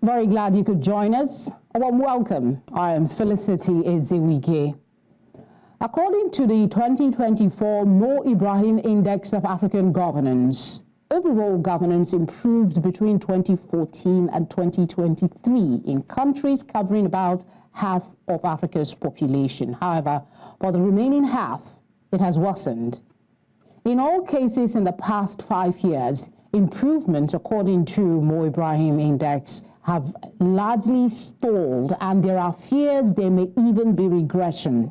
Very glad you could join us. A warm welcome. I am Felicity Eziwike. According to the 2024 Mo Ibrahim Index of African Governance, overall governance improved between 2014 and 2023 in countries covering about half of Africa's population. However, for the remaining half, it has worsened. In all cases in the past 5 years, improvement, according to Mo Ibrahim Index, have largely stalled, and there are fears there may even be regression.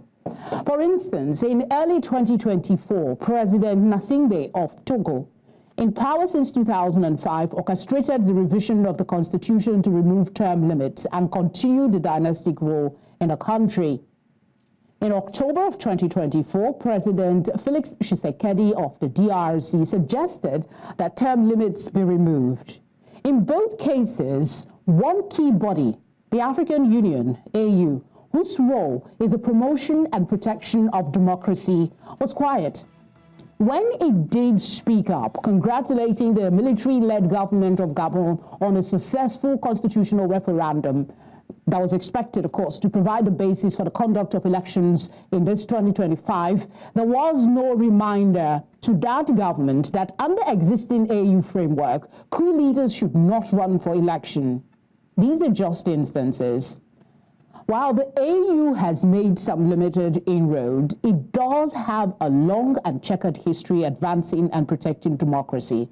For instance, in early 2024, President Gnassingbé of Togo, in power since 2005, orchestrated the revision of the constitution to remove term limits and continue the dynastic rule in the country. In October of 2024, President Felix Tshisekedi of the DRC suggested that term limits be removed. In both cases, one key body, the African Union, AU, whose role is the promotion and protection of democracy, was quiet. When it did speak up, congratulating the military-led government of Gabon on a successful constitutional referendum that was expected, of course, to provide the basis for the conduct of elections in this 2025, there was no reminder to that government that under existing AU framework, coup leaders should not run for election. These are just instances. While the AU has made some limited inroad, it does have a long and checkered history advancing and protecting democracy.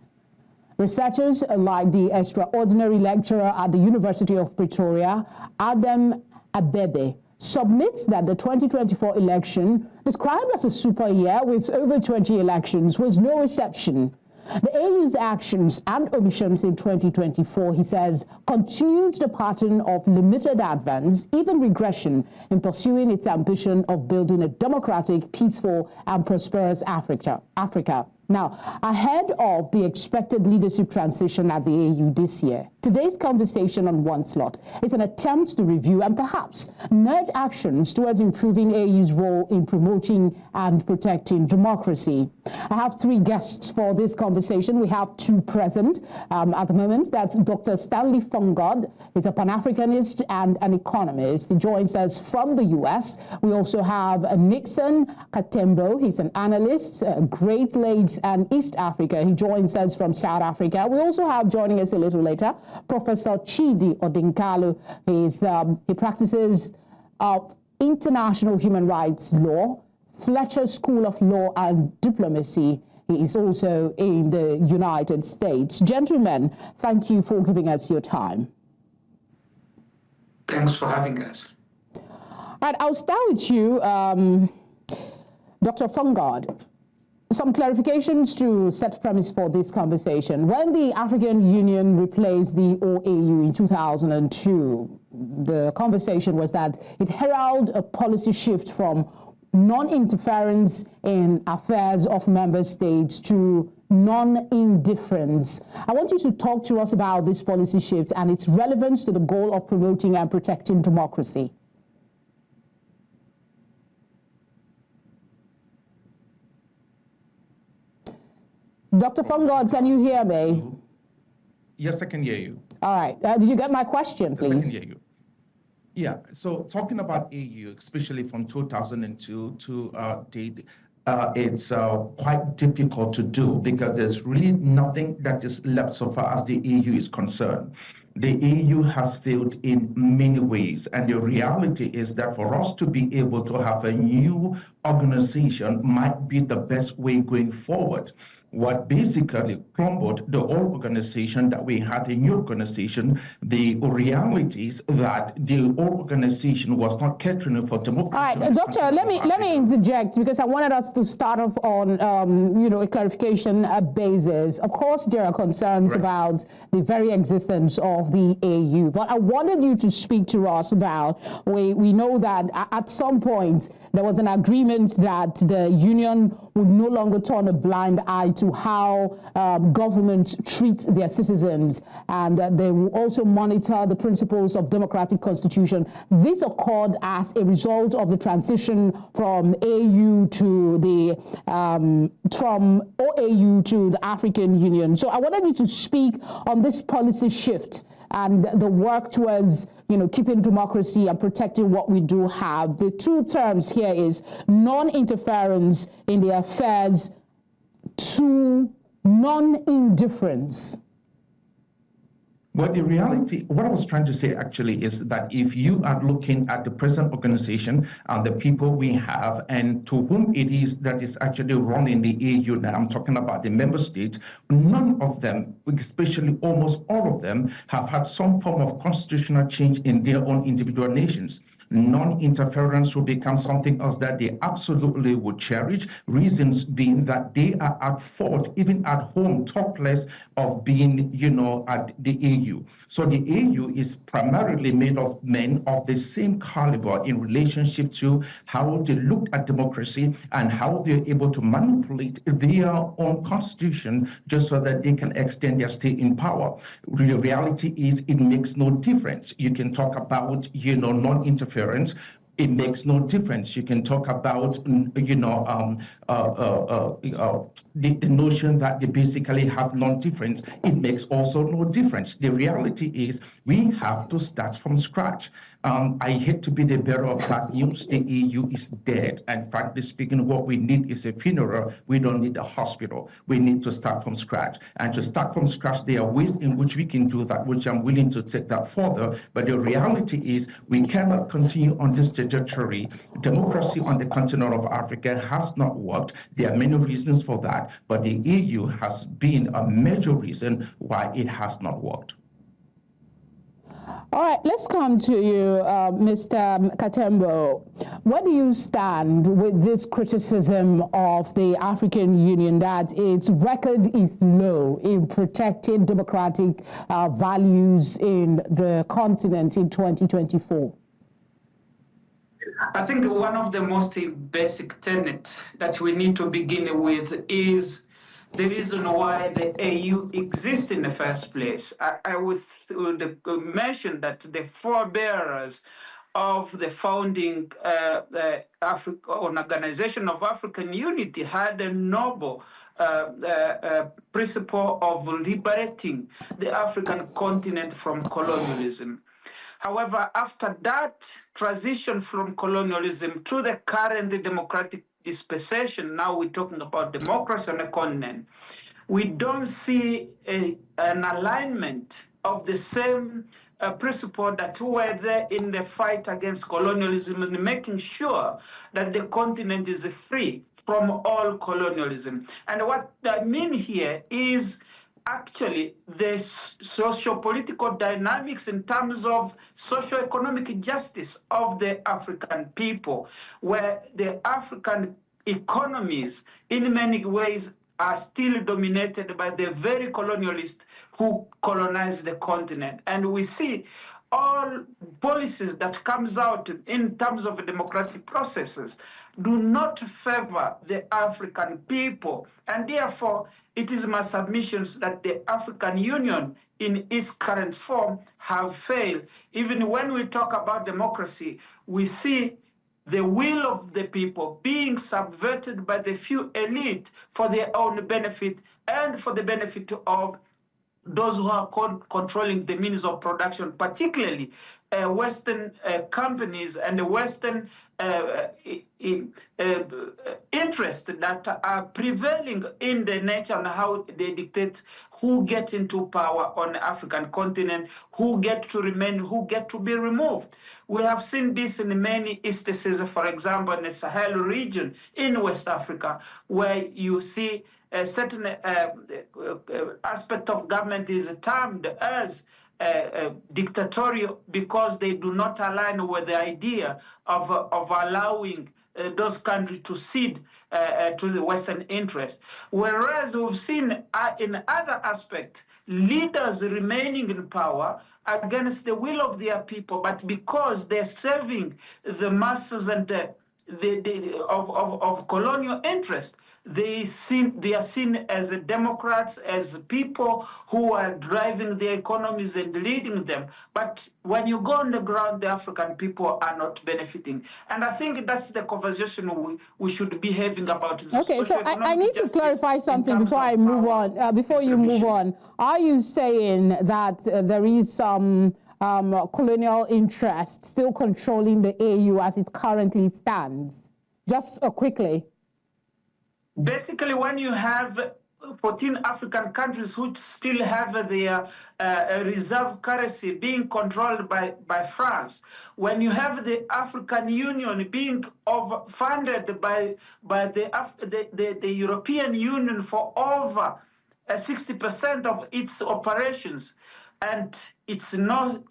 Researchers like the extraordinary lecturer at the University of Pretoria, Adam Abebe, submits that the 2024 election, described as a super year with over 20 elections, was no exception. The AU's actions and omissions in 2024, he says, continued the pattern of limited advance, even regression, in pursuing its ambition of building a democratic, peaceful, and prosperous Africa. Now, ahead of the expected leadership transition at the AU this year, today's conversation on One Slot is an attempt to review and perhaps nudge actions towards improving AU's role in promoting and protecting democracy. I have three guests for this conversation. We have two present at the moment. That's Dr. Stanley Fongod. He's a Pan-Africanist and an economist. He joins us from the US. We also have Nixon Katembo. He's an analyst, Great Lakes and East Africa. He joins us from South Africa. We also have, joining us a little later, Professor Chidi Anselm Odinkalu. He practices international human rights law, Fletcher School of Law and Diplomacy. He is also in the United States. Gentlemen, thank you for giving us your time. Thanks for having us. All right, I'll start with you, Dr. Fongod. Some clarifications to set premise for this conversation. When the African Union replaced the OAU in 2002, the conversation was that it heralded a policy shift from non-interference in affairs of member states to non-indifference. I want you to talk to us about this policy shift and its relevance to the goal of promoting and protecting democracy. Dr. Fongod, can you hear me? Yes, I can hear you. All right. Did you get my question, please? Yes, I can hear you. Yeah, so talking about AU, especially from 2002 to date, it's quite difficult to do because there's really nothing that is left so far as the AU is concerned. The AU has failed in many ways, and the reality is that for us to be able to have a new organization might be the best way going forward. What basically crumbled the old organization that we had, a new organization, the reality is that the old organization was not catering for democracy. All right, Doctor, let me interject because I wanted us to start off on a clarification basis. Of course, there are concerns about the very existence of the AU, but I wanted you to speak to us about, we know that at some point there was an agreement that the union would no longer turn a blind eye to how governments treat their citizens, and they will also monitor the principles of democratic constitution. This occurred as a result of the transition from AU to the from OAU to the African Union. So I wanted you to speak on this policy shift and the work towards, keeping democracy and protecting what we do have. The two terms here is non-interference in the affairs to non-indifference. Well, the reality, what I was trying to say actually is that if you are looking at the present organization and the people we have and to whom it is that is actually running the AU now, I'm talking about the member states, none of them, especially almost all of them, have had some form of constitutional change in their own individual nations. Non-interference will become something else that they absolutely would cherish, reasons being that they are at fault, even at home, talk less of being, at the AU. So the AU is primarily made of men of the same caliber in relationship to how they look at democracy and how they're able to manipulate their own constitution just so that they can extend their stay in power. The reality is it makes no difference. You can talk about, non-interference. It makes no difference. You can talk about, the notion that they basically have non-difference. It makes also no difference. The reality is we have to start from scratch. I hate to be the bearer of bad news. The EU is dead. And frankly speaking, what we need is a funeral. We don't need a hospital. We need to start from scratch. And to start from scratch, there are ways in which we can do that, which I'm willing to take that further. But the reality is we cannot continue on this trajectory. Democracy on the continent of Africa has not worked. There are many reasons for that, but the EU has been a major reason why it has not worked. All right, let's come to you, Mr. Katembo. Where do you stand with this criticism of the African Union that its record is low in protecting democratic values in the continent in 2024? I think one of the most basic tenets that we need to begin with is the reason why the AU exists in the first place. I would mention that the forebearers of the founding Organization of African Unity had a noble principle of liberating the African continent from colonialism. However, after that transition from colonialism to the current democratic dispensation, now we're talking about democracy on the continent, we don't see an alignment of the same principle that were there in the fight against colonialism and making sure that the continent is free from all colonialism. And what I mean here is actually the socio-political dynamics in terms of socio-economic justice of the African people, where the African economies in many ways are still dominated by the very colonialists who colonized the continent. And we see all policies that comes out in terms of democratic processes do not favor the African people. And therefore, it is my submissions that the African Union in its current form have failed. Even when we talk about democracy, we see the will of the people being subverted by the few elite for their own benefit and for the benefit of those who are controlling the means of production, particularly Western companies and the Western interests that are prevailing in the nature and how they dictate who get into power on the African continent, who get to remain, who get to be removed. We have seen this in many instances, for example, in the Sahel region in West Africa, where you see a certain aspect of government is termed as dictatorial because they do not align with the idea of allowing those countries to cede to the Western interest. Whereas we've seen in other aspects, leaders remaining in power against the will of their people, but because they're serving the masses and of colonial interest, they are seen as democrats, as people who are driving their economies and leading them. But when you go on the ground, the African people are not benefiting. And I think that's the conversation we should be having about this. Okay, so I need to clarify something before I move on, before you move on. Are you saying that there is some colonial interest still controlling the AU as it currently stands? Just quickly. Basically, when you have 14 African countries which still have their reserve currency being controlled by France, when you have the African Union being funded by the European Union for over 60% of its operations, and it's no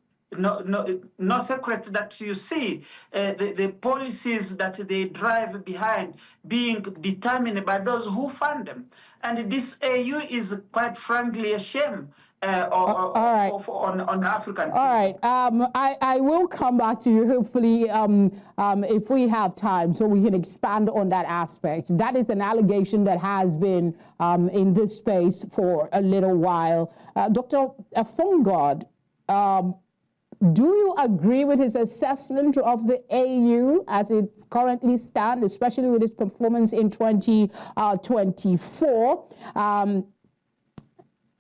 secret that you see the policies that they drive behind being determined by those who fund them. And this AU is quite frankly a shame on African people. All right. I will come back to you, hopefully, if we have time, so we can expand on that aspect. That is an allegation that has been in this space for a little while. Dr. Fongod, do you agree with his assessment of the AU as it currently stands, especially with its performance in 2024?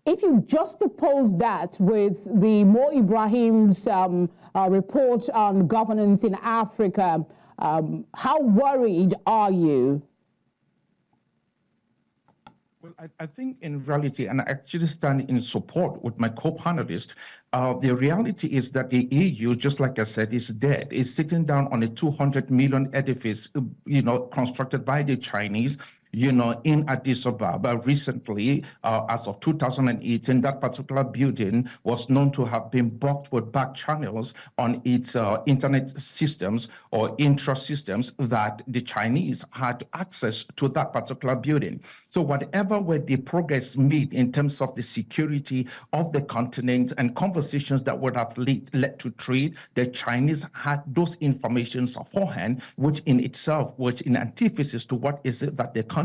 If you juxtapose that with the Mo Ibrahim's report on governance in Africa, how worried are you? Well, I think in reality, and I actually stand in support with my co-panelist, the reality is that the EU, just like I said, is dead. It's sitting down on a 200 million edifice, constructed by the Chinese, in Addis Ababa. Recently, as of 2018, that particular building was known to have been blocked with back channels on its internet systems or intra-systems that the Chinese had access to that particular building. So whatever were the progress made in terms of the security of the continent and conversations that would have led to trade, the Chinese had those informations beforehand, which in itself was in antithesis to what is it that the continent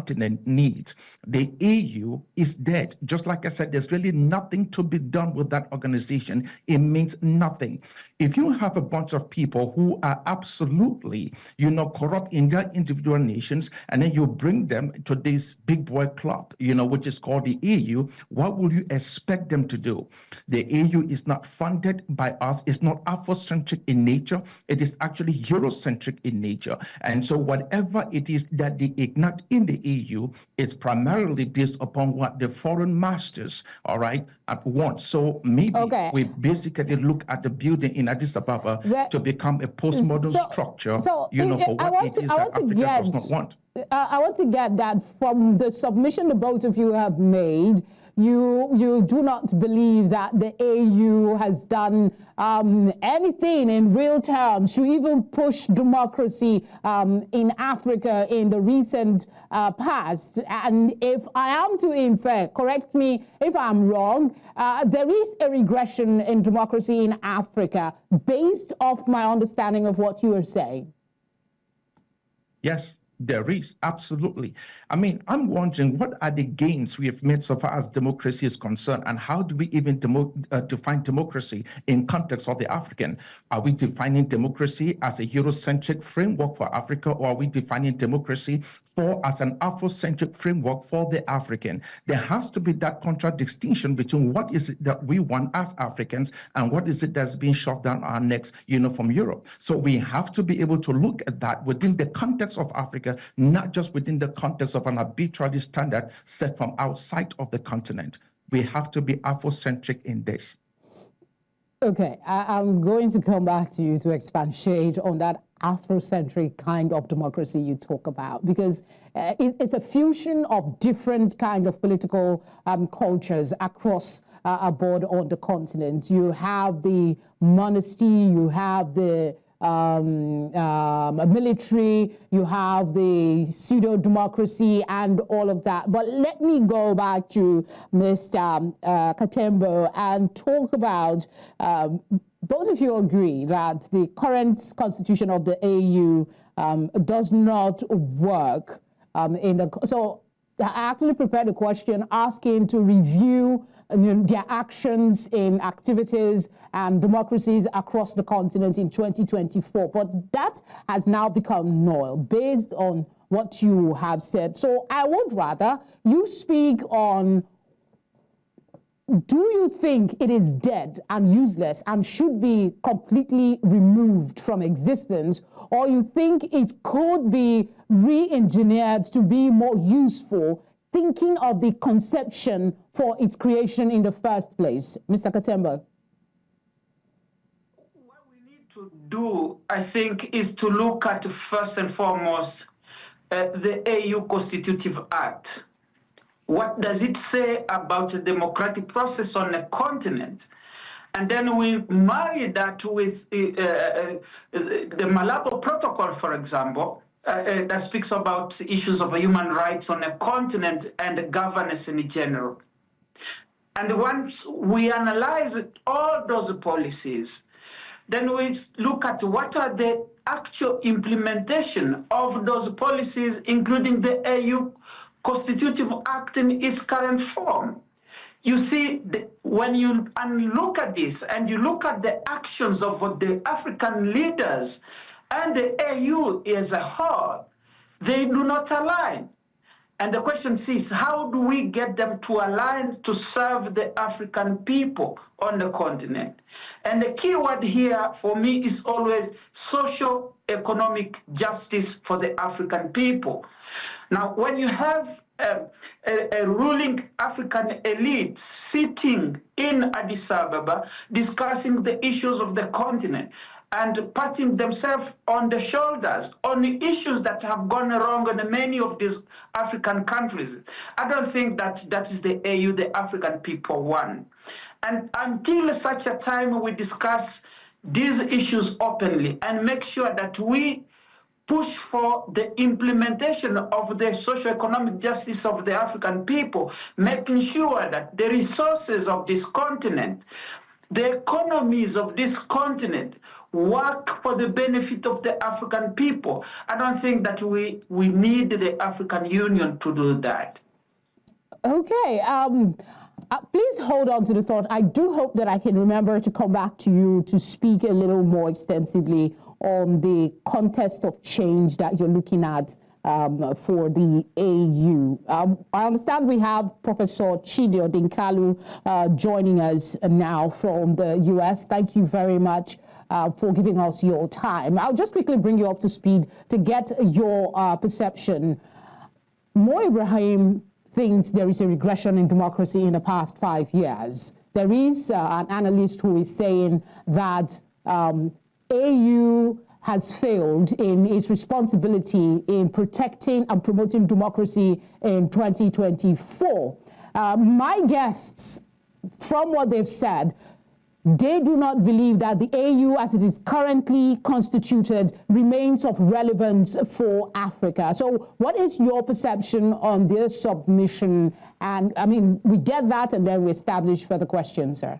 needs. The AU is dead. Just like I said, there's really nothing to be done with that organization. It means nothing. If you have a bunch of people who are absolutely, corrupt in their individual nations, and then you bring them to this big boy club, which is called the AU, what will you expect them to do? The AU is not funded by us. It's not Afrocentric in nature. It is actually Eurocentric in nature. And so whatever it is that they ignite in the AU is primarily based upon what the foreign masters, want. So maybe we basically look at the building in Addis Ababa to become a postmodern structure, for what it is that Africa does not want. I want to get that from the submission the both of you have made. You do not believe that the AU has done anything in real terms to even push democracy in Africa in the recent past. And if I am to infer, correct me if I'm wrong, there is a regression in democracy in Africa based off my understanding of what you are saying. Yes. There is, absolutely. I mean, I'm wondering, what are the gains we have made so far as democracy is concerned, and how do we even define democracy in context of the African? Are we defining democracy as a Eurocentric framework for Africa, or are we defining democracy as an Afrocentric framework for the African? There has to be that contradistinction between what is it that we want as Africans and what is it that's being shoved down our necks, from Europe. So we have to be able to look at that within the context of Africa, not just within the context of an arbitrary standard set from outside of the continent. We have to be Afrocentric in this. Okay, I'm going to come back to you to expatiate on that Afrocentric kind of democracy you talk about, because it's a fusion of different kind of political cultures across a board on the continent. You have the monarchy, you have the military, you have the pseudo-democracy and all of that. But let me go back to Mr. Katembo and talk about, both of you agree that the current constitution of the AU does not work so I actually prepared a question asking to review their actions in activities and democracies across the continent in 2024. But that has now become null based on what you have said. So I would rather you speak on, do you think it is dead and useless and should be completely removed from existence, or you think it could be re-engineered to be more useful, thinking of the conception for its creation in the first place? Mr. Katembo. What we need to do, I think, is to look at, first and foremost, the AU Constitutive Act. What does it say about the democratic process on the continent? And then we marry that with the Malabo Protocol, for example, that speaks about issues of human rights on the continent and governance in general. And once we analyze all those policies, then we look at what are the actual implementation of those policies, including the AU Constitutive Act in its current form. You see, when you look at this and you look at the actions of the African leaders and the AU as a whole, they do not align. And the question is, how do we get them to align to serve the African people on the continent? And the key word here for me is always social economic justice for the African people. Now, when you have a ruling African elite sitting in Addis Ababa discussing the issues of the continent and patting themselves on the shoulders on the issues that have gone wrong in many of these African countries, I don't think that is the AU the African people want. And until such a time we discuss these issues openly and make sure that we push for the implementation of the socio-economic justice of the African people, making sure that the resources of this continent, the economies of this continent work for the benefit of the African people. I don't think that we need the African Union to do that. Okay. Please hold on to the thought. I do hope that I can remember to come back to you to speak a little more extensively on the context of change that you're looking at for the AU. I understand we have Professor Chidi Anselm joining us now from the US. Thank you very much for giving us your time. I'll just quickly bring you up to speed to get your perception. Ibrahim thinks there is a regression in democracy in the past 5 years. There is an analyst who is saying that AU has failed in its responsibility in protecting and promoting democracy in 2024. My guests, from what they've said, they do not believe that the AU as it is currently constituted remains of relevance for Africa. So what is your perception on this submission? And I mean, we get that and then we establish further questions, sir.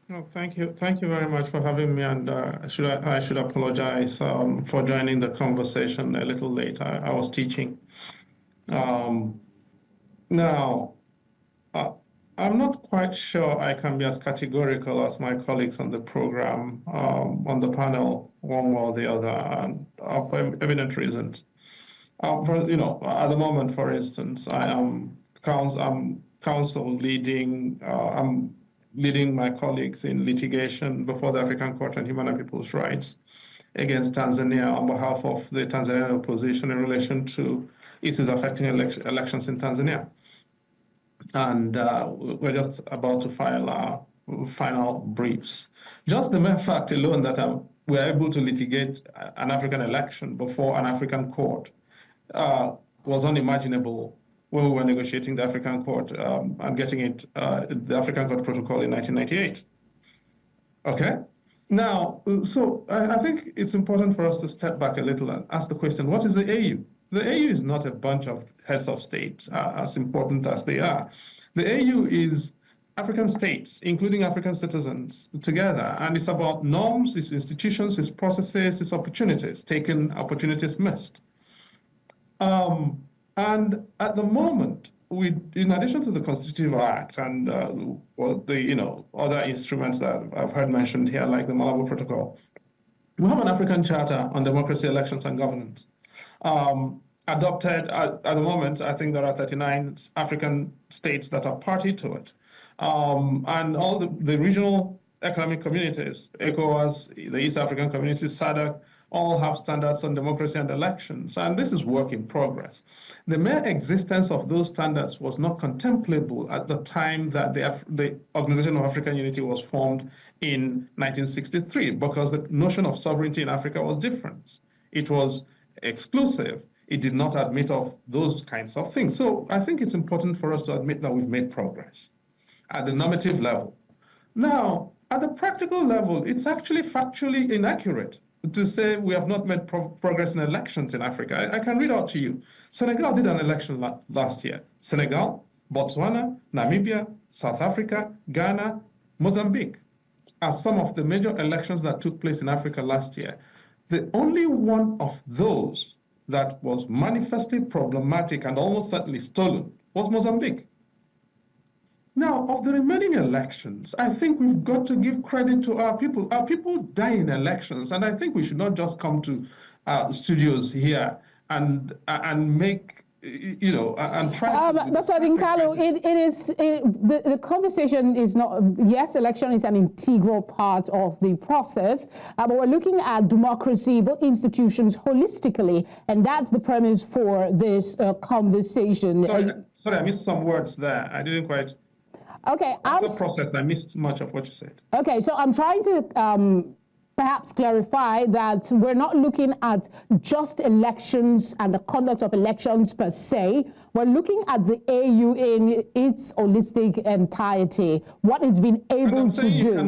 No, thank you. Thank you very much for having me. And I should apologize for joining the conversation a little late. I was teaching. Now, I'm not quite sure I can be as categorical as my colleagues on the program, on the panel, one way or the other, and for evident reasons. At the moment, for instance, I'm counsel leading. I'm leading my colleagues in litigation before the African Court on Human and People's Rights against Tanzania on behalf of the Tanzanian opposition in relation to issues affecting elections in Tanzania. And we're just about to file our final briefs. Just the mere fact alone that we're able to litigate an African election before an African court was unimaginable when we were negotiating the African Court and getting it, the African Court Protocol in 1998. Okay? Now, so I think it's important for us to step back a little and ask the question, what is the AU? The AU is not a bunch of heads of state, as important as they are. The AU is African states, including African citizens, together, and it's about norms, its institutions, its processes, its opportunities, taken opportunities missed. And at the moment, in addition to the Constitutive Act and the other instruments that I've heard mentioned here, like the Malabo Protocol, we have an African Charter on Democracy, Elections, and Governance. Adopted at the moment, I think there are 39 African states that are party to it. And all the regional economic communities, ECOWAS, the East African Community, SADC, all have standards on democracy and elections, and this is work in progress. The mere existence of those standards was not contemplable at the time that the Organization of African Unity was formed in 1963, because the notion of sovereignty in Africa was different. It was exclusive. It did not admit of those kinds of things. So I think it's important for us to admit that we've made progress at the normative level. Now, at the practical level, it's actually factually inaccurate to say we have not made progress in elections in Africa. I can read out to you. Senegal did an election last year. Senegal, Botswana, Namibia, South Africa, Ghana, Mozambique are some of the major elections that took place in Africa last year. The only one of those that was manifestly problematic and almost certainly stolen was Mozambique. Now, of the remaining elections, I think we've got to give credit to our people. Our people die in elections, and I think we should not just come to studios here and make, and try. Dr. Odinkalu, the conversation is not, yes, election is an integral part of the process, but we're looking at democracy, both institutions holistically, and that's the premise for this conversation. Sorry, I missed some words there. I didn't quite. Okay, the process, I missed much of what you said. Okay, so I'm trying to perhaps clarify that we're not looking at just elections and the conduct of elections per se. We're looking at the AU in its holistic entirety, what it's been able to do.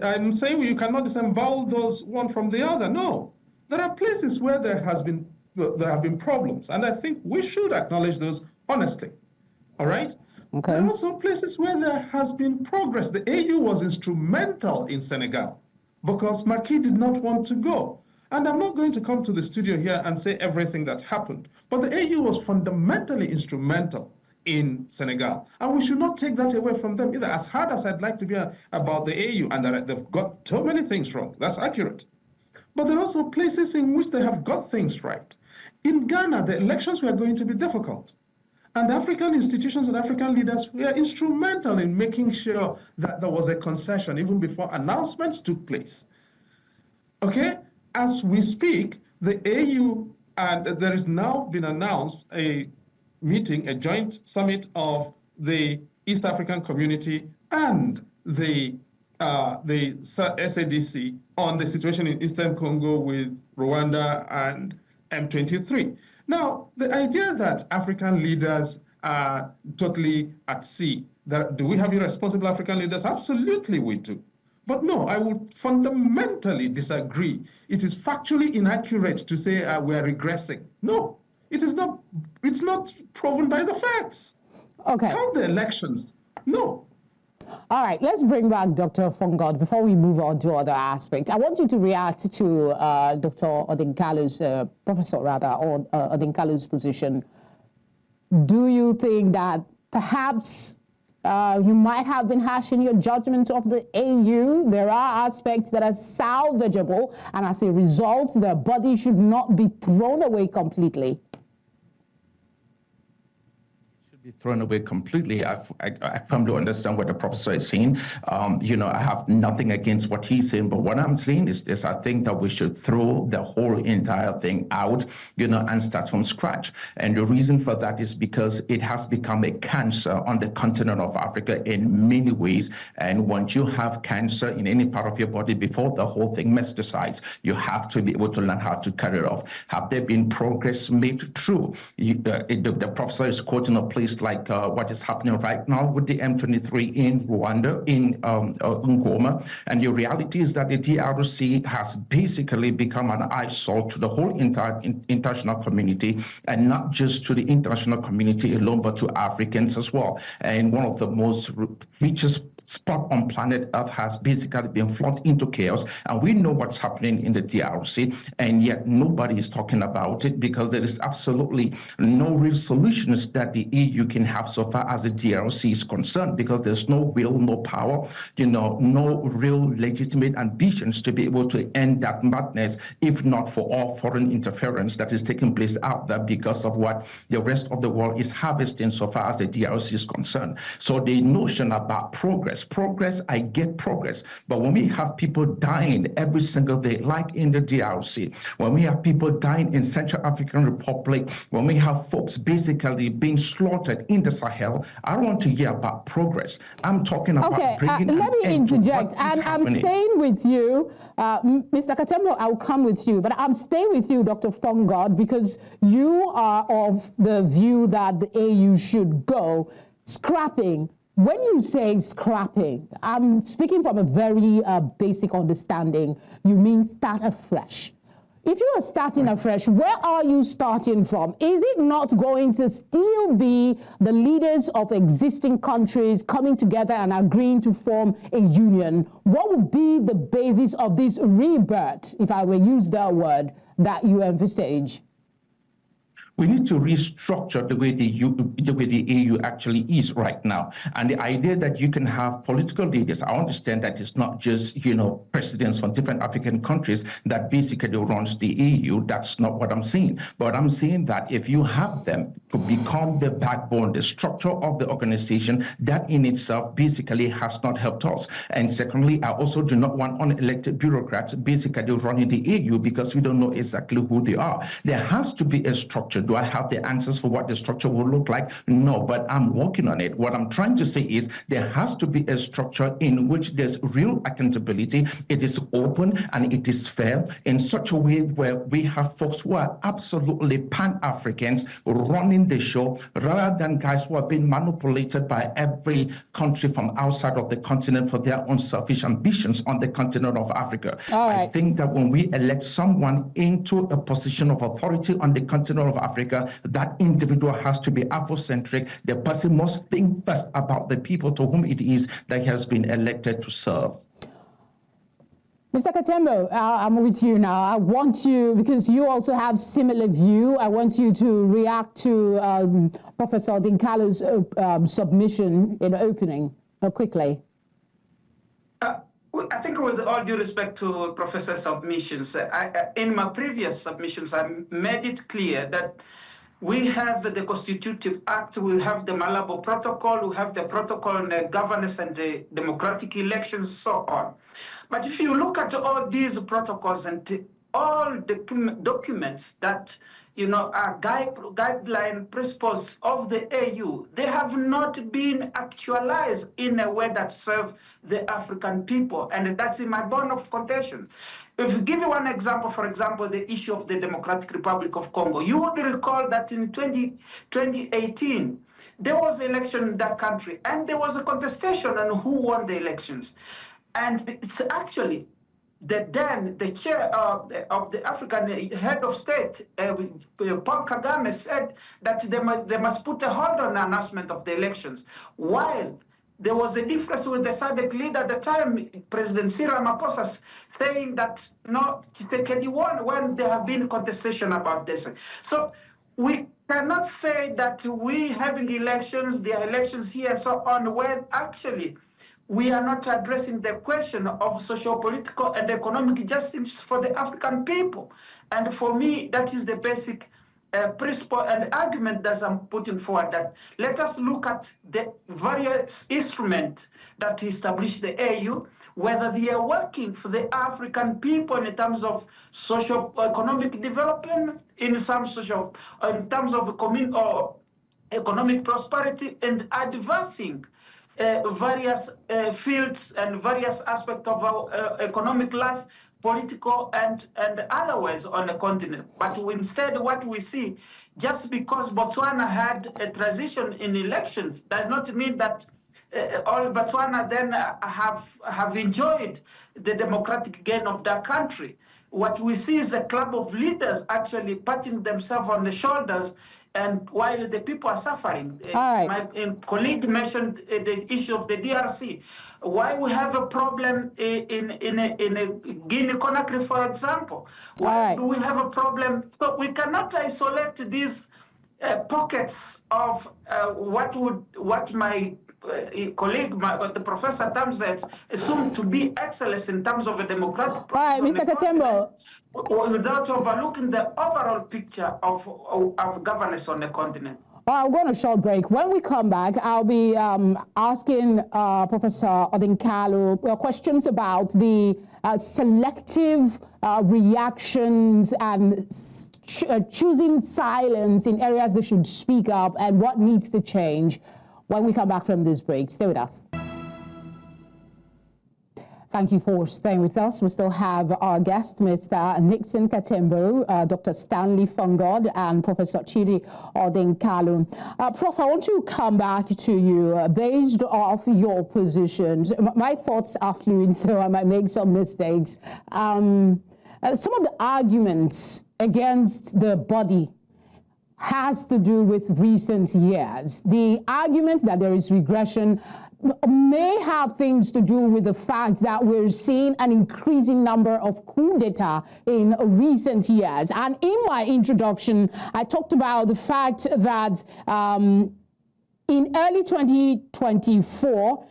I'm saying you cannot disembowel those one from the other. No, there are places where there have been problems, and I think we should acknowledge those honestly. All right. Okay. There are also places where there has been progress. The AU was instrumental in Senegal because Macky did not want to go. And I'm not going to come to the studio here and say everything that happened, but the AU was fundamentally instrumental in Senegal. And we should not take that away from them either. As hard as I'd like to be about the AU and that they've got so many things wrong, that's accurate. But there are also places in which they have got things right. In Ghana, the elections were going to be difficult. And African institutions and African leaders were instrumental in making sure that there was a concession even before announcements took place. Okay, as we speak, the AU, and there has now been announced a meeting, a joint summit of the East African Community and the SADC on the situation in Eastern Congo with Rwanda and M23. Now, the idea that African leaders are totally at sea, do we have irresponsible African leaders? Absolutely we do. But no, I would fundamentally disagree. It is factually inaccurate to say we are regressing. No, it is not. It's not proven by the facts. Okay. Count the elections. No. All right, let's bring back Dr. Fongod before we move on to other aspects. I want you to react to Dr. Odinkalu's, Professor Odinkalu's position. Do you think that perhaps you might have been harsh in your judgment of the AU? There are aspects that are salvageable, and as a result, the body should not be thrown away completely. Be thrown away completely. I firmly understand what the professor is saying. I have nothing against what he's saying, but what I'm saying is this: I think that we should throw the whole entire thing out, and start from scratch. And the reason for that is because it has become a cancer on the continent of Africa in many ways. And once you have cancer in any part of your body, before the whole thing metastasize, you have to be able to learn how to cut it off. Have there been progress made? True. The professor is quoting a place like what is happening right now with the M23 in Rwanda, in Ngoma. And the reality is that the DRC has basically become an eyesore to the whole international community, and not just to the international community alone, but to Africans as well. And one of the most richest spot on planet Earth has basically been flung into chaos, and we know what's happening in the DRC, and yet nobody is talking about it because there is absolutely no real solutions that the EU can have so far as the DRC is concerned, because there's no will, no power, no real legitimate ambitions to be able to end that madness, if not for all foreign interference that is taking place out there because of what the rest of the world is harvesting so far as the DRC is concerned. So the notion about progress, I get progress, but when we have people dying every single day, like in the DRC, when we have people dying in Central African Republic, when we have folks basically being slaughtered in the Sahel, I don't want to hear about progress. I'm talking about bringing an let me end to interject, what is and I'm happening. staying with you, Mr. Katembo. I'll come with you, but I'm staying with you, Dr. Fongod, because you are of the view that the AU should go scrapping. When you say scrapping, I'm speaking from a very basic understanding. You mean start afresh. If you are starting afresh, where are you starting from? Is it not going to still be the leaders of existing countries coming together and agreeing to form a union? What would be the basis of this rebirth, if I will use that word, that you envisage? We need to restructure the way the AU actually is right now. And the idea that you can have political leaders, I understand that it's not just, presidents from different African countries that basically runs the AU. That's not what I'm saying. But I'm saying that if you have them to become the backbone, the structure of the organization, that in itself basically has not helped us. And secondly, I also do not want unelected bureaucrats basically running the AU, because we don't know exactly who they are. There has to be a structure. Do I have the answers for what the structure will look like? No, but I'm working on it. What I'm trying to say is there has to be a structure in which there's real accountability, it is open and it is fair, in such a way where we have folks who are absolutely Pan-Africans running the show, rather than guys who are being manipulated by every country from outside of the continent for their own selfish ambitions on the continent of Africa. I think that when we elect someone into a position of authority on the continent of Africa, that individual has to be Afrocentric. The person must think first about the people to whom it is that he has been elected to serve. Mr. Katembo, I'm with you now. I want you, because you also have similar view, I want you to react to Professor Odinkalu's submission in opening quickly. I think with all due respect to Professor's submissions, in my previous submissions, I made it clear that we have the Constitutive Act, we have the Malabo Protocol, we have the Protocol on the Governance and the Democratic Elections, so on. But if you look at all these protocols and all the documents that are guideline principles of the AU, they have not been actualized in a way that serves the African people, and that's in my bone of contention. If you give you one example, for example, the issue of the Democratic Republic of Congo, you would recall that in 2018, there was an election in that country, and there was a contestation on who won the elections. And it's actually the chair of the African head of state, Paul Kagame, said that they must put a hold on the announcement of the elections. While there was a difference with the SADC leader at the time, President Cyril Ramaphosa, saying that no, Tshisekedi won when there have been contestation about this. So we cannot say that we having elections, there are elections here and so on, when actually we are not addressing the question of socio-political and economic justice for the African people. And for me, that is the basic principle and argument that I'm putting forward, that let us look at the various instruments that established the AU, whether they are working for the African people in terms of socio-economic development, in terms of economic prosperity, and advancing various fields and various aspects of our economic life, political and otherwise on the continent. But instead, what we see, just because Botswana had a transition in elections, does not mean that all Botswana then have enjoyed the democratic gain of their country. What we see is a club of leaders actually patting themselves on the shoulders and while the people are suffering. All right. My colleague mentioned the issue of the DRC. Why we have a problem in Guinea-Conakry, for example? Why do we have a problem? So we cannot isolate these pockets of what my colleague, the Professor Tamzet, assumed to be excellence in terms of a democratic process. All right, Mr. Katembo. Without overlooking the overall picture of governance on the continent. I'll go on a short break. When we come back, I'll be asking Professor Odinkalu questions about the selective reactions and choosing silence in areas they should speak up and what needs to change when we come back from this break. Stay with us. Thank you for staying with us. We still have our guests, Mr. Nixon Katembo, Dr. Stanley Fongod, and Professor Chidi Anselm. Prof, I want to come back to you based off your positions. My thoughts are fluid, so I might make some mistakes. Some of the arguments against the body has to do with recent years. The argument that there is regression may have things to do with the fact that we're seeing an increasing number of coup d'etat in recent years. And in my introduction, I talked about the fact that in early 2024,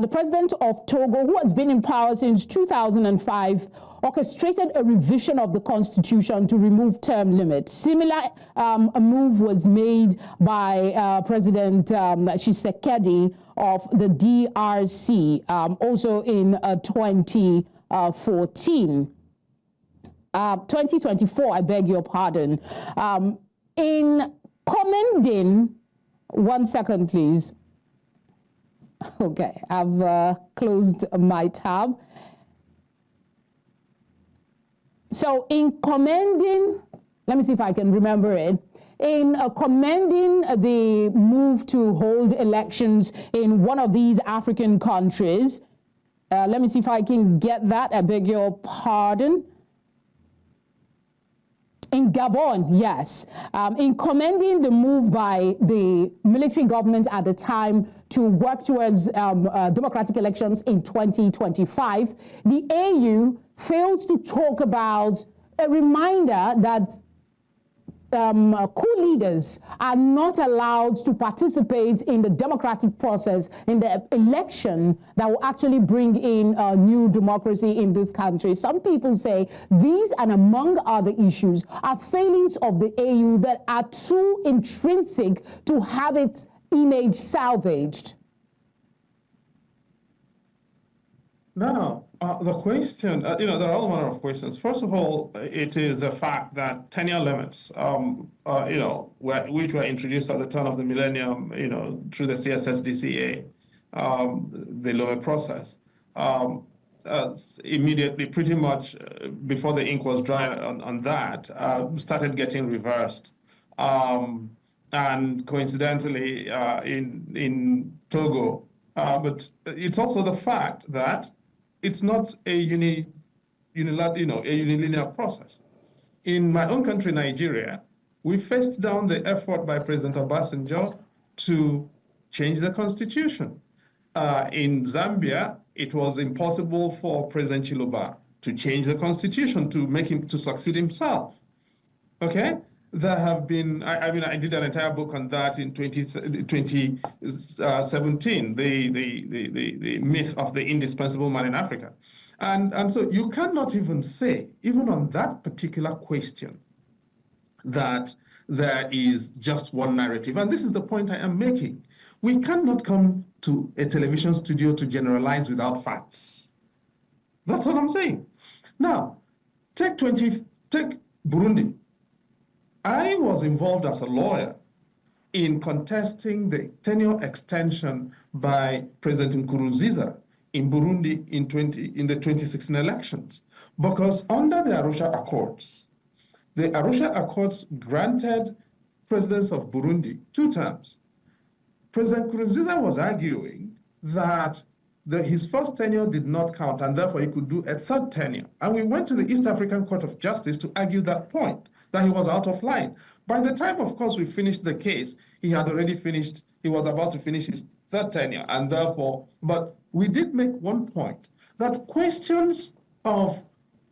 the president of Togo, who has been in power since 2005, orchestrated a revision of the constitution to remove term limits. Similar a move was made by President Tshisekedi of the DRC, also in 2014. 2024, I beg your pardon. In commending, 1 second please. Okay, I've closed my tab. So in commending, let me see if I can remember it, in commending the move to hold elections in one of these African countries, let me see if I can get that, I beg your pardon. In Gabon, yes. In commending the move by the military government at the time to work towards democratic elections in 2025, the AU failed to talk about a reminder that coup leaders are not allowed to participate in the democratic process in the election that will actually bring in a new democracy in this country. Some people say these and among other issues are failings of the AU that are too intrinsic to have its image salvaged. No. The question, there are all manner of questions. First of all, it is a fact that tenure limits, which were introduced at the turn of the millennium, through the CSSDCA, the Lome process, immediately, pretty much before the ink was dry on that, started getting reversed. And coincidentally, in Togo, but it's also the fact that it's not a unilinear process. In my own country, Nigeria, we faced down the effort by President Obasanjo to change the constitution. In Zambia, it was impossible for President Chiluba to change the constitution to make him to succeed himself. Okay? There have been, I did an entire book on that in 2017, the myth of the indispensable man in Africa. And so you cannot even say, even on that particular question, that there is just one narrative. And this is the point I am making. We cannot come to a television studio to generalize without facts. That's all I'm saying. Now, take Burundi. I was involved as a lawyer in contesting the tenure extension by President Nkurunziza in Burundi in the 2016 elections, because under the Arusha Accords, the Arusha Accords granted presidents of Burundi 2 terms. President Nkurunziza was arguing that his first tenure did not count, and therefore he could do a 3rd tenure. And we went to the East African Court of Justice to argue that point, that he was out of line. By the time, of course, we finished the case, he had already finished, he was about to finish his third tenure, and therefore, but we did make one point, that questions of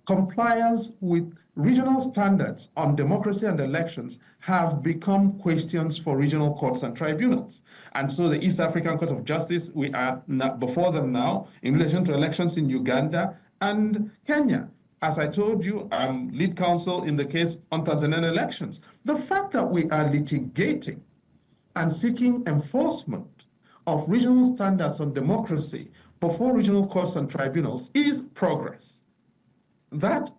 compliance with regional standards on democracy and elections have become questions for regional courts and tribunals. And so the East African Court of Justice, we are before them now in relation to elections in Uganda and Kenya. As I told you, I'm lead counsel in the case on Tanzanian elections. The fact that we are litigating and seeking enforcement of regional standards on democracy before regional courts and tribunals is progress. And that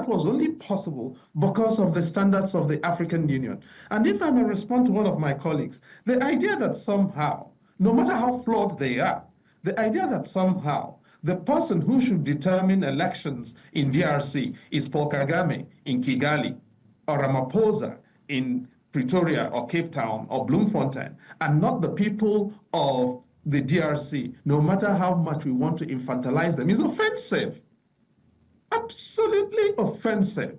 was only possible because of the standards of the African Union. And if I may respond to one of my colleagues, the idea that somehow, no matter how flawed they are, the idea that somehow the person who should determine elections in DRC is Paul Kagame in Kigali, or Ramaphosa in Pretoria or Cape Town or Bloemfontein, and not the people of the DRC, no matter how much we want to infantilize them, is offensive. Absolutely offensive.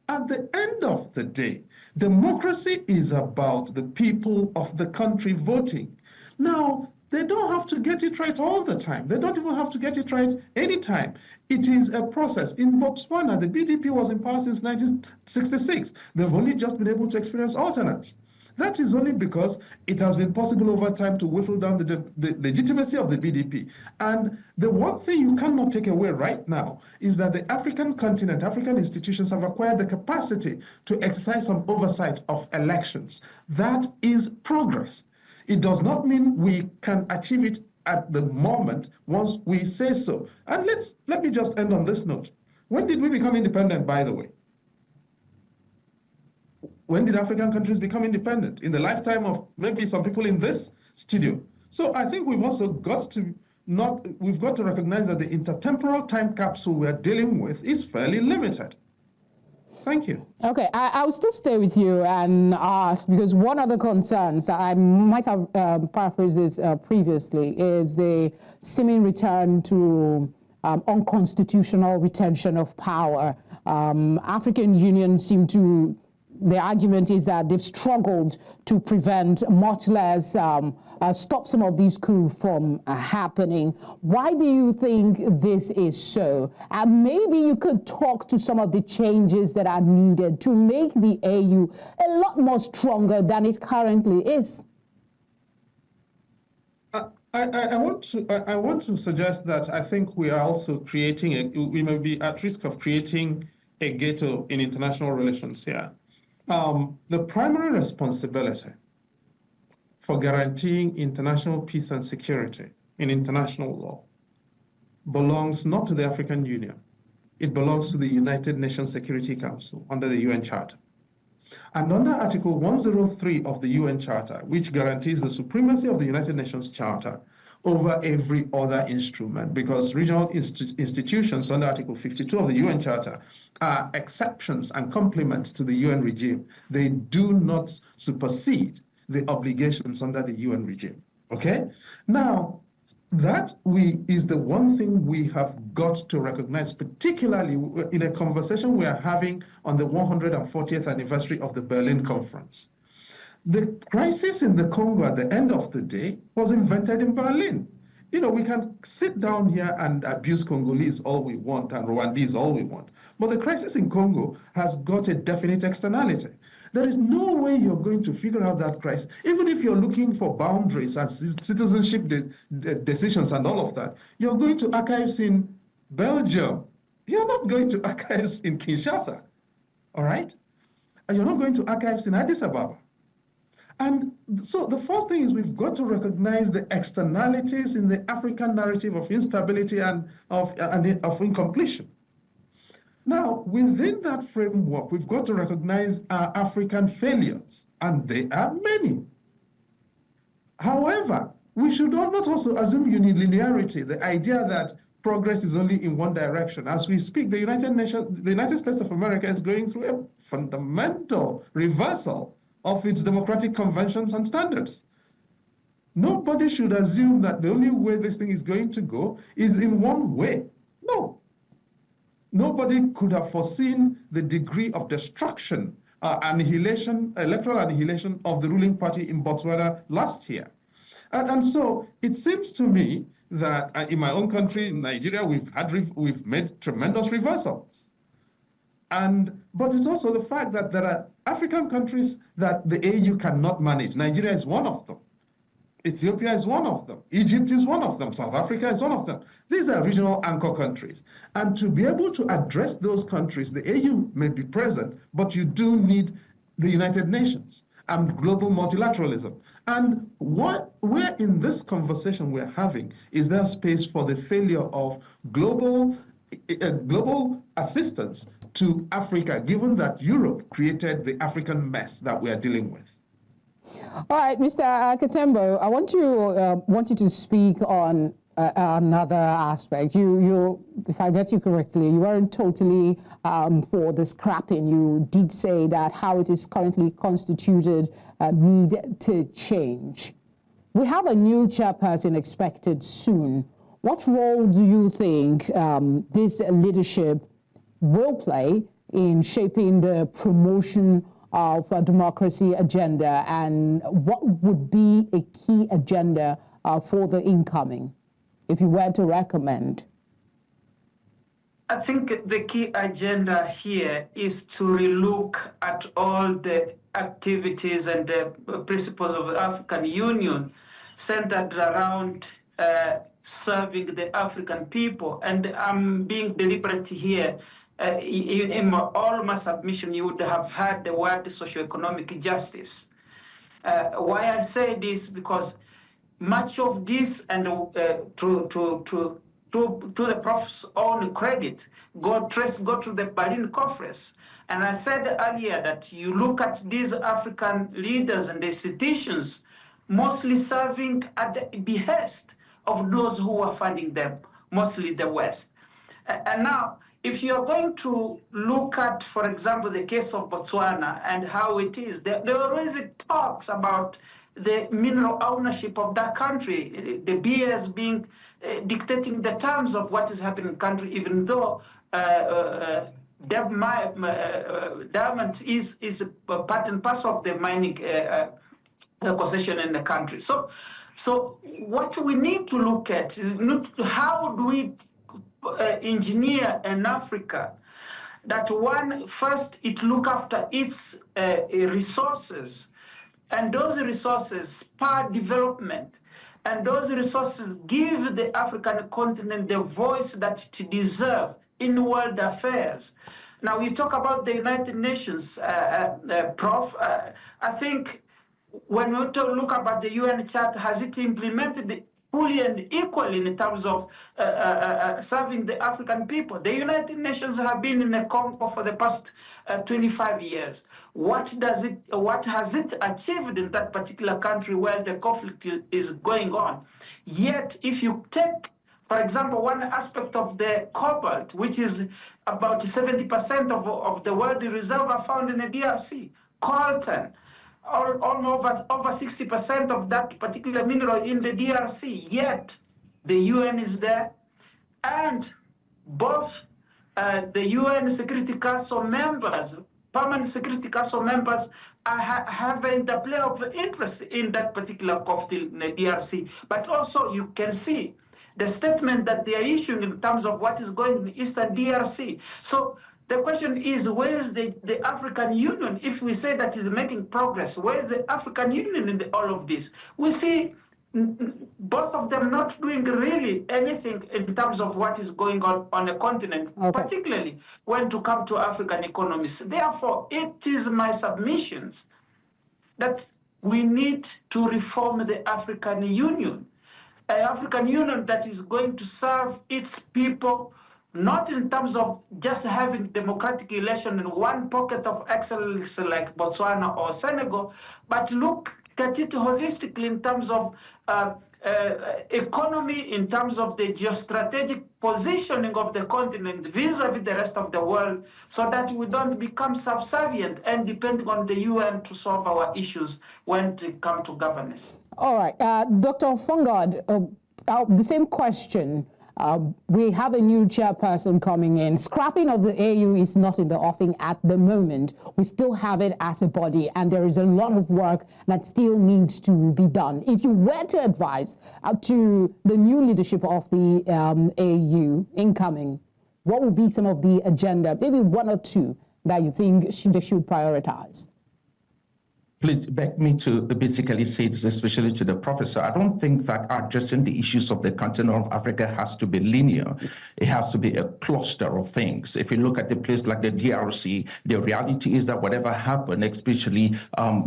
At the end of the day, democracy is about the people of the country voting. Now, they don't have to get it right all the time. They don't even have to get it right anytime. It is a process. In Botswana, the BDP was in power since 1966. They've only just been able to experience alternates. That is only because it has been possible over time to whittle down the legitimacy of the BDP. And the one thing you cannot take away right now is that the African continent, African institutions have acquired the capacity to exercise some oversight of elections. That is progress. It does not mean we can achieve it at the moment once we say so. And let me just end on this note. When did we become independent, by the way? When did African countries become independent? In the lifetime of maybe some people in this studio. So I think we've also got to recognize that the intertemporal time capsule we're dealing with is fairly limited. Thank you. Okay, I'll still stay with you and ask, because one of the concerns, I might have paraphrased this previously, is the seeming return to unconstitutional retention of power. African Union seem to, the argument is that they've struggled to prevent, much less stop some of these coups from happening. Why do you think this is so? Maybe you could talk to some of the changes that are needed to make the AU a lot more stronger than it currently is. I want to suggest that I think we are also we may be at risk of creating a ghetto in international relations here. The primary responsibility for guaranteeing international peace and security in international law belongs not to the African Union. It belongs to the United Nations Security Council under the UN Charter. And under Article 103 of the UN Charter, which guarantees the supremacy of the United Nations Charter over every other instrument, because regional institutions under Article 52 of the UN Charter are exceptions and complements to the UN regime. They do not supersede the obligations under the UN regime, okay? Now, that is the one thing we have got to recognize, particularly in a conversation we are having on the 140th anniversary of the Berlin Conference. The crisis in the Congo at the end of the day was invented in Berlin. You know, we can sit down here and abuse Congolese all we want and Rwandese all we want, but the crisis in Congo has got a definite externality. There is no way you're going to figure out that crisis, even if you're looking for boundaries and citizenship decisions and all of that. You're going to archives in Belgium. You're not going to archives in Kinshasa, all right? And you're not going to archives in Addis Ababa. And so the first thing is we've got to recognize the externalities in the African narrative of instability and of incompletion. Now, within that framework, we've got to recognize our African failures, and they are many. However, we should not also assume unilinearity, the idea that progress is only in one direction. As we speak, the United States of America is going through a fundamental reversal of its democratic conventions and standards. Nobody should assume that the only way this thing is going to go is in one way. No. Nobody could have foreseen the degree of destruction electoral annihilation of the ruling party in Botswana last year. And so it seems to me that in my own country, Nigeria, we've made tremendous reversals. But it's also the fact that there are African countries that the AU cannot manage. Nigeria is one of them. Ethiopia is one of them. Egypt is one of them. South Africa is one of them. These are regional anchor countries. And to be able to address those countries, the AU may be present, but you do need the United Nations and global multilateralism. And where in this conversation we're having is there space for the failure of global assistance to Africa, given that Europe created the African mess that we are dealing with? All right, Mr. Katembo, I want you to speak on another aspect. You, if I get you correctly, you weren't totally for the scrapping. You did say that how it is currently constituted need to change. We have a new chairperson expected soon. What role do you think this leadership will play in shaping the promotion of a democracy agenda, and what would be a key agenda for the incoming, if you were to recommend? I think the key agenda here is to relook at all the activities and the principles of the African Union centered around serving the African people. And I'm being deliberate here. In all my submission, you would have heard the word socioeconomic justice. Why I say this, because much of this, and to the Prof's own credit, go to the Berlin Conference. And I said earlier that you look at these African leaders and institutions mostly serving at the behest of those who are funding them, mostly the West. And now, if you're going to look at, for example, the case of Botswana and how it is, there always talks about the mineral ownership of that country, the BS being dictating the terms of what is happening in the country, even though diamond is part and parcel of the mining concession in the country. So what we need to look at is how do we engineer in Africa that first it look after its resources, and those resources spur development, and those resources give the African continent the voice that it deserves in world affairs. Now, we talk about the United Nations, Prof. I think when we look about the UN Charter, has it implemented fully and equally in terms of serving the African people? The United Nations have been in a Congo for the past 25 years. What has it achieved in that particular country where the conflict is going on? Yet, if you take, for example, one aspect of the cobalt, which is about 70% of the world reserve are found in the DRC, coltan, almost over 60% of that particular mineral in the DRC, yet the UN is there, and both the UN Security Council members, permanent Security Council members, are having the play of interest in that particular conflict in the DRC. But also you can see the statement that they are issuing in terms of what is going on in Eastern DRC. So the question is, where is the African Union? If we say that is making progress, where is the African Union in all of this? We see both of them not doing really anything in terms of what is going on the continent, particularly when to come to African economies. Therefore, it is my submissions that we need to reform the African Union. An African Union that is going to serve its people, not in terms of just having democratic election in one pocket of excellence like Botswana or Senegal, but look at it holistically in terms of economy, in terms of the geostrategic positioning of the continent vis-a-vis the rest of the world, so that we don't become subservient and depending on the UN to solve our issues when it comes to governance. All right, Dr. Fongod, the same question. We have a new chairperson coming in. Scrapping of the AU is not in the offing at the moment. We still have it as a body, and there is a lot of work that still needs to be done. If you were to advise to the new leadership of the AU incoming, what would be some of the agenda, maybe one or two, that you think they should prioritize? Please beg me to basically say this, especially to the professor. I don't think that addressing the issues of the continent of Africa has to be linear. It has to be a cluster of things. If you look at a place like the DRC, the reality is that whatever happened, especially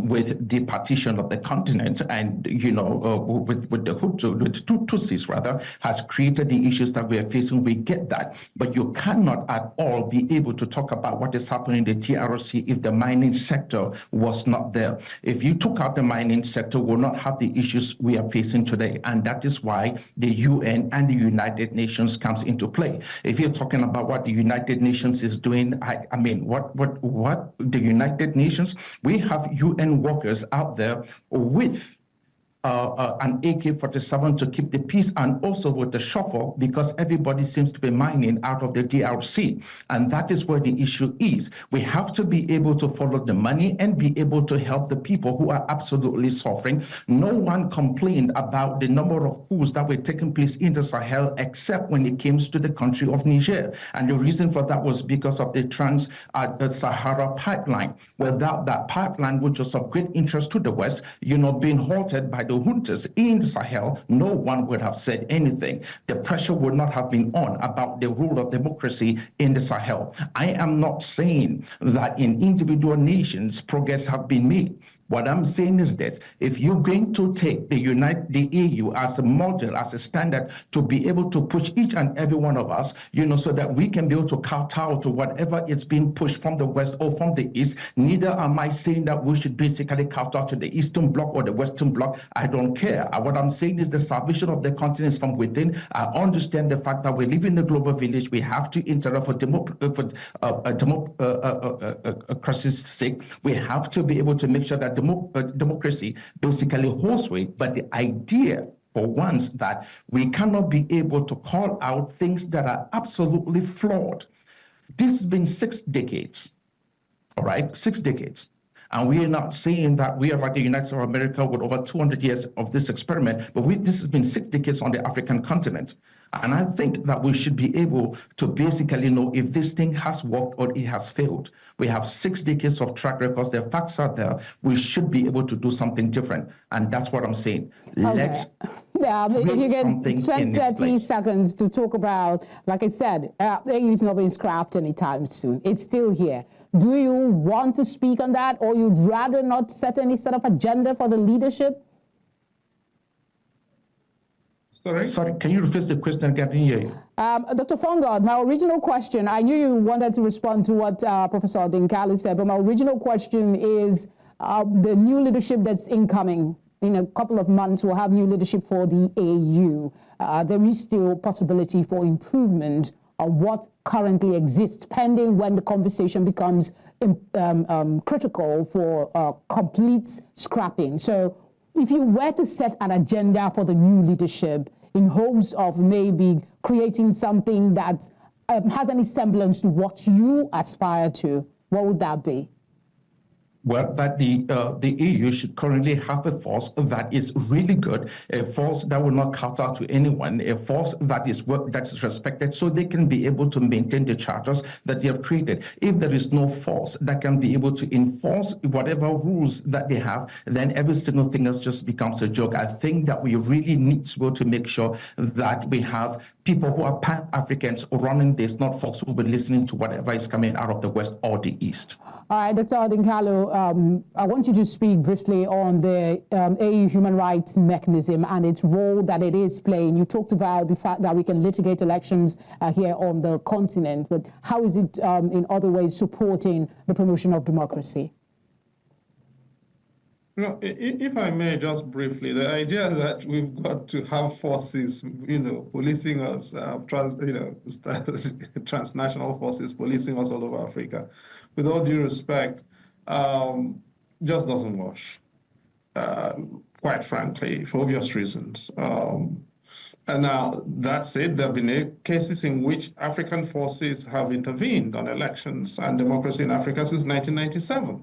with the partition of the continent and, with the Hutu, with the Tutsis rather, has created the issues that we are facing. We get that. But you cannot at all be able to talk about what is happening in the DRC if the mining sector was not there. If you took out the mining sector, we'll not have the issues we are facing today. And that is why the UN and the United Nations comes into play. If you're talking about what the United Nations is doing, I mean, what the United Nations, we have UN workers out there with an AK-47 to keep the peace, and also with the shovel, because everybody seems to be mining out of the DRC. And that is where the issue is. We have to be able to follow the money and be able to help the people who are absolutely suffering. No one complained about the number of coups that were taking place in the Sahel, except when it came to the country of Niger. And the reason for that was because of the Trans-Sahara pipeline. Without that pipeline, which was of great interest to the West, being halted by the juntas in the Sahel, no one would have said anything. The pressure would not have been on about the rule of democracy in the Sahel. I am not saying that in individual nations progress have been made. What I'm saying is this: if you're going to take the EU as a model, as a standard, to be able to push each and every one of us, so that we can be able to kowtow to whatever is being pushed from the West or from the East, neither am I saying that we should basically kowtow to the Eastern Bloc or the Western Bloc. I don't care. What I'm saying is the salvation of the continent is from within. I understand the fact that we live in a global village. We have to interact for democracy's sake. We have to be able to make sure that democracy basically holds weight, but the idea for once that we cannot be able to call out things that are absolutely flawed. This has been 6 decades, all right, 6 decades. And we are not saying that we are like the United States of America with over 200 years of this experiment, but this has been 6 decades on the African continent. And I think that we should be able to basically know if this thing has worked or it has failed. We have 6 decades of track records. The facts are there. We should be able to do something different. And that's what I'm saying. Okay. Let's if you can spend 30 seconds to talk about, like I said, AU is not being scrapped anytime soon. It's still here. Do you want to speak on that, or you'd rather not set any sort of agenda for the leadership? Sorry, can you rephrase the question? I can't hear you. Dr. Fongod, my original question, I knew you wanted to respond to what Professor Odinkalu said, but my original question is the new leadership that's incoming. In a couple of months, we'll have new leadership for the AU. There is still possibility for improvement on what currently exists, pending when the conversation becomes critical for complete scrapping. So if you were to set an agenda for the new leadership in hopes of maybe creating something that has any semblance to what you aspire to, what would that be? Well, that the EU should currently have a force that is really good, a force that will not cut out to anyone, a force that is respected, so they can be able to maintain the charters that they have created. If there is no force that can be able to enforce whatever rules that they have, then every single thing else just becomes a joke. I think that we really need to be able to make sure that we have people who are Pan-Africans running this, not folks who will be listening to whatever is coming out of the West or the East. All right, Dr. Odinkalu, I want you to speak briefly on the AU human rights mechanism and its role that it is playing. You talked about the fact that we can litigate elections here on the continent, but how is it in other ways supporting the promotion of democracy? If I may just briefly, the idea that we've got to have forces, policing us, transnational forces policing us all over Africa, with all due respect, just doesn't wash, quite frankly, for obvious reasons. And now, that said, there have been cases in which African forces have intervened on elections and democracy in Africa since 1997.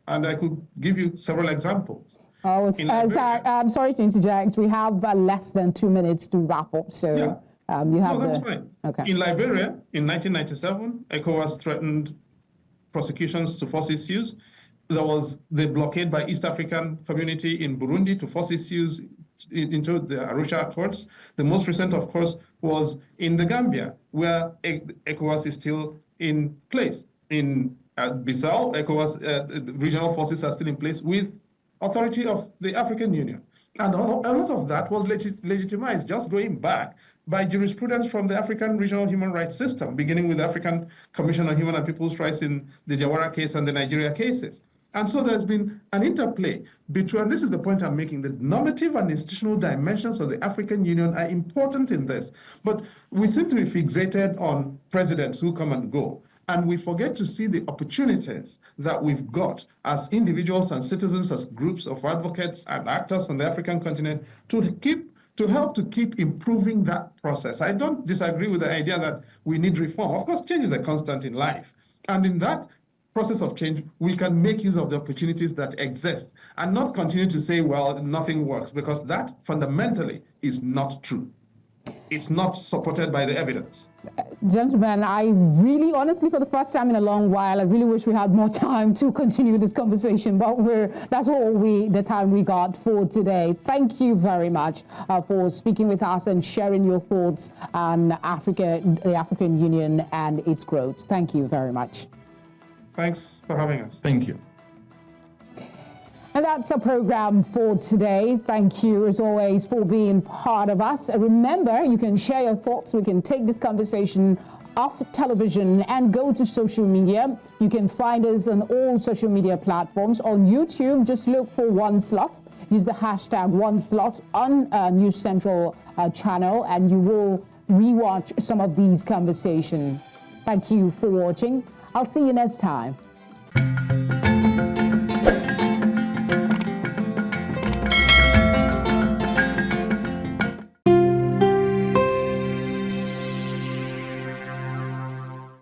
And I could give you several examples. Oh, I'm sorry to interject. We have less than 2 minutes to wrap up, so yeah. You have that's fine. Okay. In Liberia, in 1997, ECOWAS threatened prosecutions to force issues. There was the blockade by East African community in Burundi to force issues into the Arusha Accords. The most recent, of course, was in the Gambia, where ECOWAS is still in place. In Bissau, ECOWAS regional forces are still in place with authority of the African Union. And a lot of that was legitimized, just going back by jurisprudence from the African regional human rights system, beginning with the African Commission on Human and People's Rights in the Jawara case and the Nigeria cases. And so there's been an interplay between, and this is the point I'm making, the normative and institutional dimensions of the African Union are important in this. But we seem to be fixated on presidents who come and go. And we forget to see the opportunities that we've got as individuals and citizens, as groups of advocates and actors on the African continent to help to keep improving that process. I don't disagree with the idea that we need reform. Of course, change is a constant in life. And in that process of change, we can make use of the opportunities that exist and not continue to say, well, nothing works, because that fundamentally is not true. It's not supported by the evidence. Gentlemen, I really, honestly, for the first time in a long while, I really wish we had more time to continue this conversation, but that's all the time we got for today. Thank you very much for speaking with us and sharing your thoughts on the African Union and its growth. Thank you very much. Thanks for having us. Thank you. And that's our program for today. Thank you, as always, for being part of us. Remember, you can share your thoughts. We can take this conversation off television and go to social media. You can find us on all social media platforms. On YouTube, just look for One Slot. Use the hashtag One Slot on News Central channel, and you will rewatch some of these conversations. Thank you for watching. I'll see you next time.